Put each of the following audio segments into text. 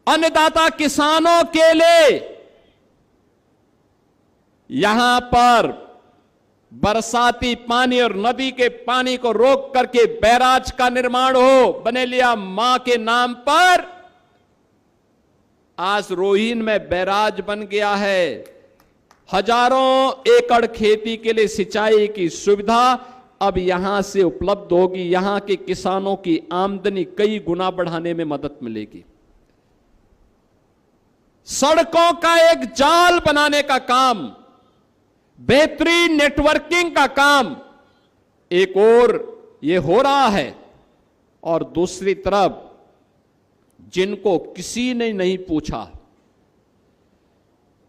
अन्नदाता किसानों के लिए यहां पर बरसाती पानी और नदी के पानी को रोक करके बैराज का निर्माण हो बनेलिया मां के नाम पर। आज रोहिन में बैराज बन गया है। हजारों एकड़ खेती के लिए सिंचाई की सुविधा अब यहां से उपलब्ध होगी। यहां के किसानों की आमदनी कई गुना बढ़ाने में मदद मिलेगी। सड़कों का एक जाल बनाने का काम, बेहतरीन नेटवर्किंग का काम एक और ये हो रहा है, और दूसरी तरफ जिनको किसी ने नहीं पूछा,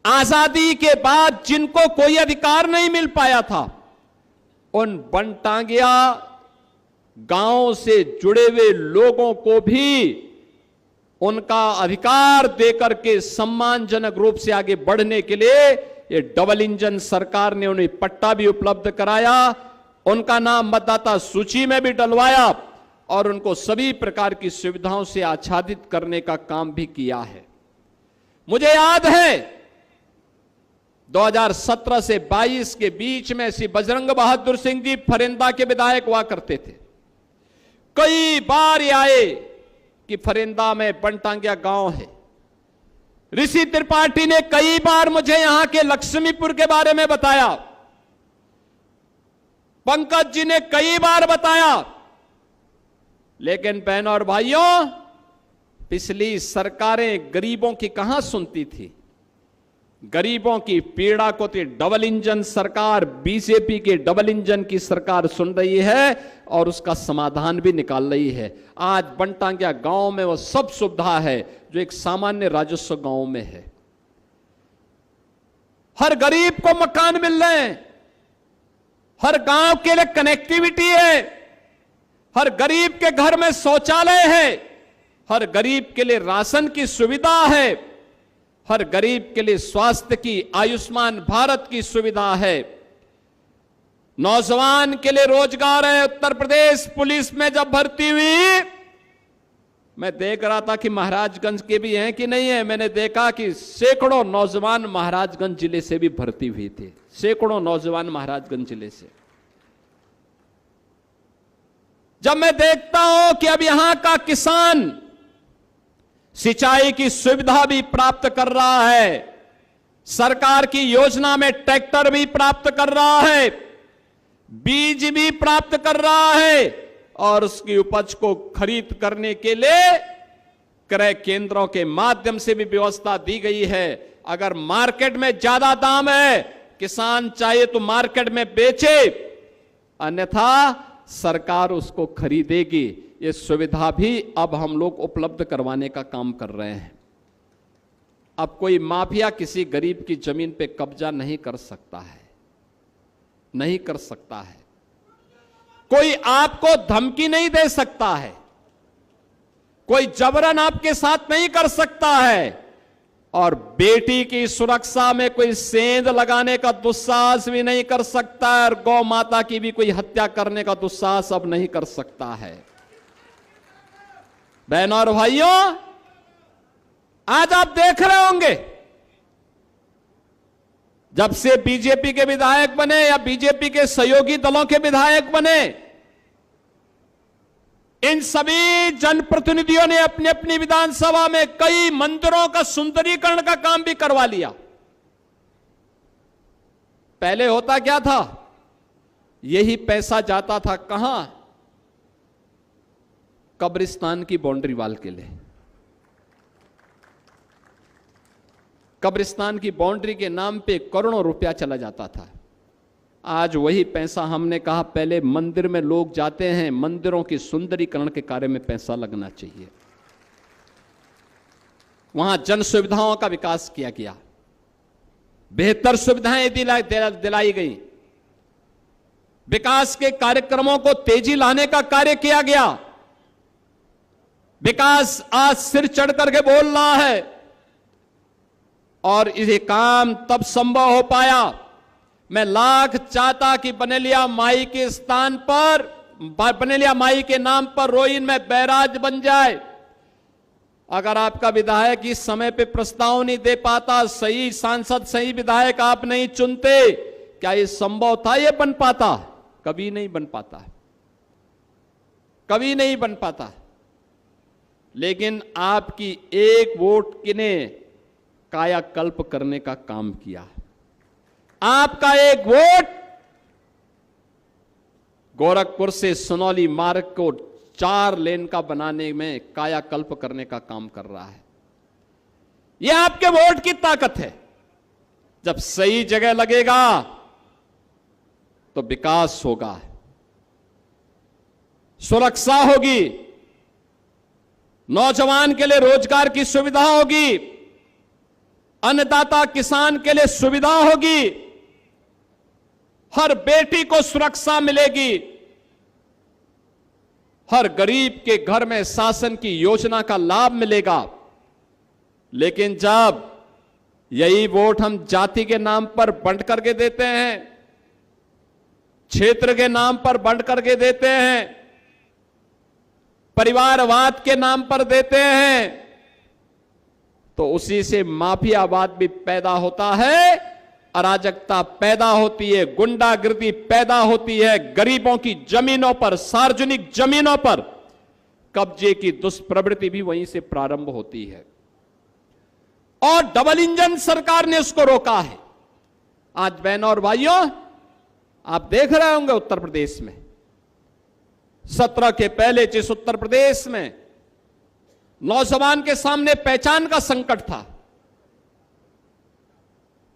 आजादी के बाद जिनको कोई अधिकार नहीं मिल पाया था, उन बनटांगिया गांव से जुड़े हुए लोगों को भी उनका अधिकार देकर के सम्मानजनक रूप से आगे बढ़ने के लिए ये डबल इंजन सरकार ने उन्हें पट्टा भी उपलब्ध कराया, उनका नाम मतदाता सूची में भी डलवाया और उनको सभी प्रकार की सुविधाओं से आच्छादित करने का काम भी किया है। मुझे याद है 2017 से 22 के बीच में श्री बजरंग बहादुर सिंह जी फरेंदा के विधायक हुआ करते थे। कई बार ये आए कि फरेंदा में बनटांगिया गांव है। ऋषि त्रिपाठी ने कई बार मुझे यहां के लक्ष्मीपुर के बारे में बताया। पंकज जी ने कई बार बताया। लेकिन बहनों और भाइयों, पिछली सरकारें गरीबों की कहां सुनती थी। गरीबों की पीड़ा को तो डबल इंजन सरकार, बीजेपी के डबल इंजन की सरकार सुन रही है और उसका समाधान भी निकाल रही है। आज बनटांगिया गांव में वो सब सुविधा है जो एक सामान्य राजस्व गांव में है। हर गरीब को मकान मिल रहे हैं, हर गांव के लिए कनेक्टिविटी है, हर गरीब के घर में शौचालय है, हर गरीब के लिए राशन की सुविधा है, हर गरीब के लिए स्वास्थ्य की, आयुष्मान भारत की सुविधा है, नौजवान के लिए रोजगार है। उत्तर प्रदेश पुलिस में जब भर्ती हुई, मैं देख रहा था कि महाराजगंज के भी हैं कि नहीं है। मैंने देखा कि सैकड़ों नौजवान महाराजगंज जिले से भी भर्ती हुए थे, सैकड़ों नौजवान महाराजगंज जिले से। जब मैं देखता हूं कि अब यहां का किसान सिंचाई की सुविधा भी प्राप्त कर रहा है, सरकार की योजना में ट्रैक्टर भी प्राप्त कर रहा है, बीज भी प्राप्त कर रहा है और उसकी उपज को खरीद करने के लिए क्रय केंद्रों के माध्यम से भी व्यवस्था दी गई है। अगर मार्केट में ज्यादा दाम है, किसान चाहे तो मार्केट में बेचे, अन्यथा सरकार उसको खरीदेगी। ये सुविधा भी अब हम लोग उपलब्ध करवाने का काम कर रहे हैं। अब कोई माफिया किसी गरीब की जमीन पे कब्जा नहीं कर सकता है, नहीं कर सकता है। कोई आपको धमकी नहीं दे सकता है, कोई जबरन आपके साथ नहीं कर सकता है, और बेटी की सुरक्षा में कोई सेंध लगाने का दुस्साहस भी नहीं कर सकता है, और गौ माता की भी कोई हत्या करने का दुस्साहस अब नहीं कर सकता है। बहनों और भाइयों, आज आप देख रहे होंगे जब से बीजेपी के विधायक बने या बीजेपी के सहयोगी दलों के विधायक बने, इन सभी जनप्रतिनिधियों ने अपनी अपनी विधानसभा में कई मंदिरों का सुंदरीकरण का काम भी करवा लिया। पहले होता क्या था, यही पैसा जाता था कहां, कब्रिस्तान की बाउंड्री वाल के लिए। कब्रिस्तान की बाउंड्री के नाम पे करोड़ों रुपया चला जाता था। आज वही पैसा हमने कहा पहले मंदिर में लोग जाते हैं, मंदिरों की सुंदरीकरण के कार्य में पैसा लगना चाहिए। वहां जन सुविधाओं का विकास किया गया, बेहतर सुविधाएं दिलाई गई, विकास के कार्यक्रमों को तेजी लाने का कार्य किया गया। विकास आज सिर चढ़ करके बोल रहा है और ये काम तब संभव हो पाया। मैं लाख चाहता कि बनेलिया माई के स्थान पर, बनेलिया माई के नाम पर रोहिन में बैराज बन जाए, अगर आपका विधायक इस समय पे प्रस्ताव नहीं दे पाता, सही सांसद, सही विधायक आप नहीं चुनते, क्या ये संभव था? ये बन पाता? कभी नहीं बन पाता, कभी नहीं बन पाता। लेकिन आपकी एक वोट ने कायाकल्प करने का काम किया। आपका एक वोट गोरखपुर से सुनौली मार्ग को 4 लेन का बनाने में कायाकल्प करने का काम कर रहा है। यह आपके वोट की ताकत है। जब सही जगह लगेगा तो विकास होगा, सुरक्षा होगी, नौजवान के लिए रोजगार की सुविधा होगी, अन्नदाता किसान के लिए सुविधा होगी, हर बेटी को सुरक्षा मिलेगी, हर गरीब के घर में शासन की योजना का लाभ मिलेगा। लेकिन जब यही वोट हम जाति के नाम पर बंट करके देते हैं, क्षेत्र के नाम पर बंट करके देते हैं, परिवारवाद के नाम पर देते हैं, तो उसी से माफियावाद भी पैदा होता है, अराजकता पैदा होती है, गुंडागिर्दी पैदा होती है, गरीबों की जमीनों पर, सार्वजनिक जमीनों पर कब्जे की दुष्प्रवृत्ति भी वहीं से प्रारंभ होती है। और डबल इंजन सरकार ने उसको रोका है। आज बहनों और भाइयों, आप देख रहे होंगे उत्तर प्रदेश में 17 के पहले जिस उत्तर प्रदेश में नौजवान के सामने पहचान का संकट था,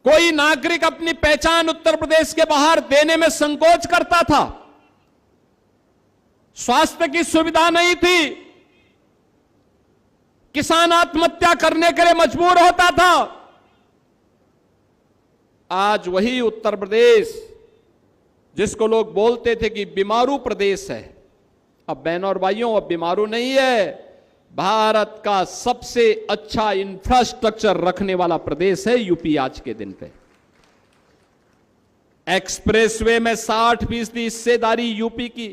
कोई नागरिक अपनी पहचान उत्तर प्रदेश के बाहर देने में संकोच करता था, स्वास्थ्य की सुविधा नहीं थी, किसान आत्महत्या करने के लिए मजबूर होता था। आज वही उत्तर प्रदेश जिसको लोग बोलते थे कि बीमारू प्रदेश है, अब बहनों और भाइयों अब बीमारू नहीं है, भारत का सबसे अच्छा इंफ्रास्ट्रक्चर रखने वाला प्रदेश है यूपी आज के दिन पे। एक्सप्रेसवे में 60% हिस्सेदारी यूपी की,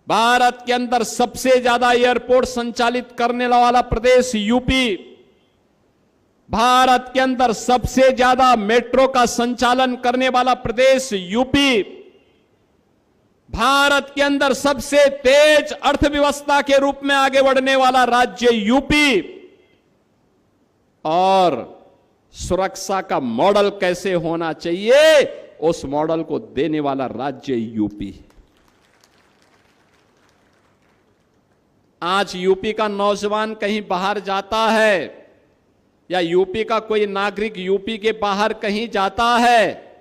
भारत के अंदर सबसे ज्यादा एयरपोर्ट संचालित करने वाला प्रदेश यूपी, भारत के अंदर सबसे ज्यादा मेट्रो का संचालन करने वाला प्रदेश यूपी, भारत के अंदर सबसे तेज अर्थव्यवस्था के रूप में आगे बढ़ने वाला राज्य यूपी, और सुरक्षा का मॉडल कैसे होना चाहिए उस मॉडल को देने वाला राज्य यूपी। आज यूपी का नौजवान कहीं बाहर जाता है या यूपी का कोई नागरिक यूपी के बाहर कहीं जाता है,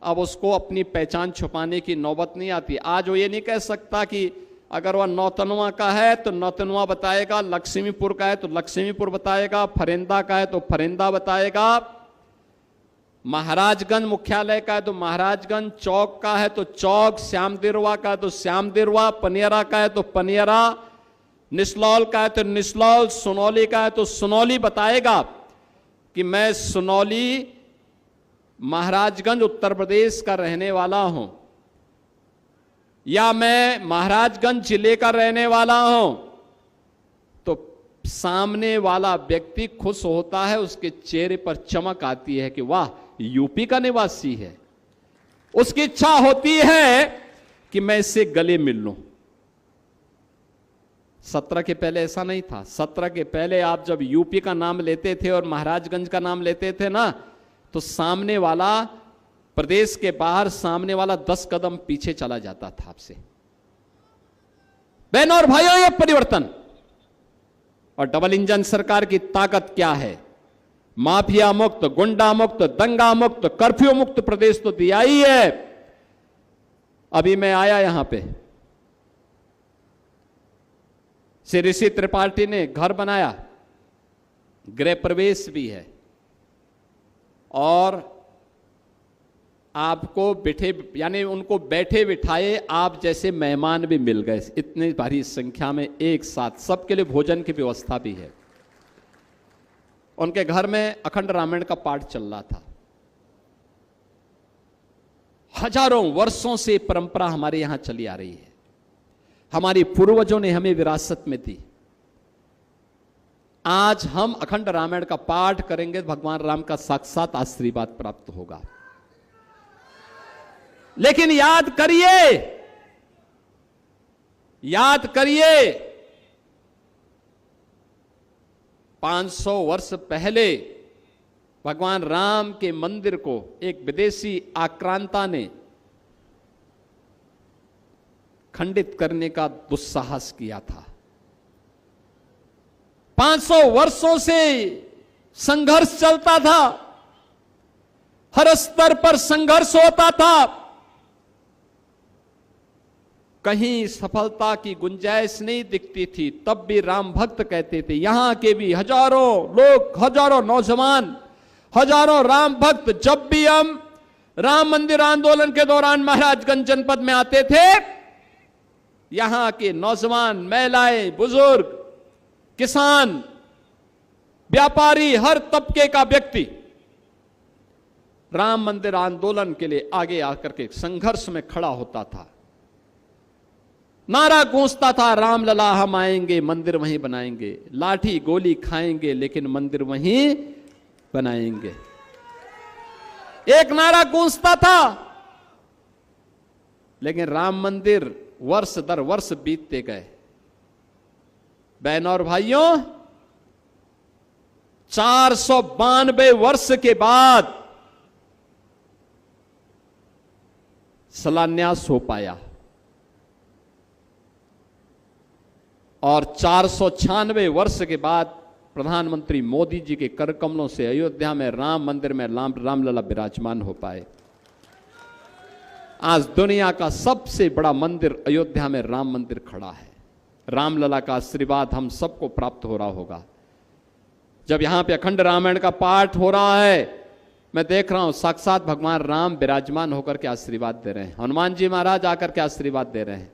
अब उसको अपनी पहचान छुपाने की नौबत नहीं आती। आज वो ये नहीं कह सकता कि अगर वह नौतनवा का है तो नौतनवा बताएगा, लक्ष्मीपुर का है तो लक्ष्मीपुर बताएगा, फरेंदा का है तो फरेंदा बताएगा, महाराजगंज मुख्यालय का है तो महाराजगंज, चौक का है तो चौक, श्यामदिरवा का है तो श्यामदिरवा, पनियरा का है तो पनियरा, निसलौल का है तो निसलौल, सुनौली का है तो सुनौली बताएगा कि मैं सुनौली महाराजगंज उत्तर प्रदेश का रहने वाला हूं, या मैं महाराजगंज जिले का रहने वाला हूं, तो सामने वाला व्यक्ति खुश होता है, उसके चेहरे पर चमक आती है कि वाह यूपी का निवासी है। उसकी इच्छा होती है कि मैं इससे गले मिल लूं। 17 के पहले ऐसा नहीं था। 17 के पहले आप जब यूपी का नाम लेते थे और महाराजगंज का नाम लेते थे ना, तो सामने वाला प्रदेश के बाहर सामने वाला 10 कदम पीछे चला जाता था आपसे। बहनों और भाइयों, यह परिवर्तन और डबल इंजन सरकार की ताकत क्या है? माफिया मुक्त, गुंडा मुक्त, दंगा मुक्त, कर्फ्यू मुक्त प्रदेश तो दिया ही है। अभी मैं आया यहां पे, श्री ऋषि त्रिपाठी ने घर बनाया, गृह प्रवेश भी है, और आपको बैठे यानी उनको बैठे बिठाए आप जैसे मेहमान भी मिल गए, इतनी भारी संख्या में एक साथ, सबके लिए भोजन की व्यवस्था भी है। उनके घर में अखंड रामायण का पाठ चल रहा था। हजारों वर्षों से परंपरा हमारे यहां चली आ रही है, हमारी पूर्वजों ने हमें विरासत में दी। आज हम अखंड रामायण का पाठ करेंगे, भगवान राम का साक्षात आशीर्वाद प्राप्त होगा। लेकिन याद करिए 500 वर्ष पहले भगवान राम के मंदिर को एक विदेशी आक्रांता ने खंडित करने का दुस्साहस किया था। 500 वर्षों से संघर्ष चलता था, हर स्तर पर संघर्ष होता था, कहीं सफलता की गुंजाइश नहीं दिखती थी। तब भी राम भक्त कहते थे, यहां के भी हजारों लोग, हजारों नौजवान, हजारों राम भक्त जब भी हम राम मंदिर आंदोलन के दौरान महाराजगंज जनपद में आते थे, यहां के नौजवान, महिलाएं, बुजुर्ग, किसान, व्यापारी, हर तबके का व्यक्ति राम मंदिर आंदोलन के लिए आगे आकर के संघर्ष में खड़ा होता था। नारा गूंजता था, राम लला हम आएंगे, मंदिर वहीं बनाएंगे, लाठी गोली खाएंगे लेकिन मंदिर वहीं बनाएंगे। एक नारा गूंजता था, लेकिन राम मंदिर वर्ष दर वर्ष बीतते गए। बहनों और भाइयों, 492 वर्ष के बाद शिलान्यास हो पाया और 496 वर्ष के बाद प्रधानमंत्री मोदी जी के कर कमलों से अयोध्या में राम मंदिर में रामलला विराजमान हो पाए। आज दुनिया का सबसे बड़ा मंदिर अयोध्या में राम मंदिर खड़ा है। रामलला का आशीर्वाद हम सबको प्राप्त हो रहा होगा। जब यहां पे अखंड रामायण का पाठ हो रहा है, मैं देख रहा हूं साक्षात भगवान राम विराजमान होकर के आशीर्वाद दे रहे हैं। हनुमान जी महाराज आकर के आशीर्वाद दे रहे हैं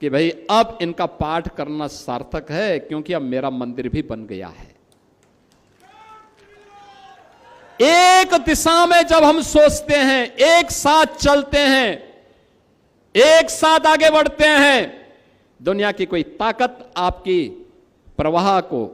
कि भाई अब इनका पाठ करना सार्थक है, क्योंकि अब मेरा मंदिर भी बन गया है। एक दिशा में जब हम सोचते हैं, एक साथ चलते हैं, एक साथ आगे बढ़ते हैं, दुनिया की कोई ताकत आपकी प्रवाह को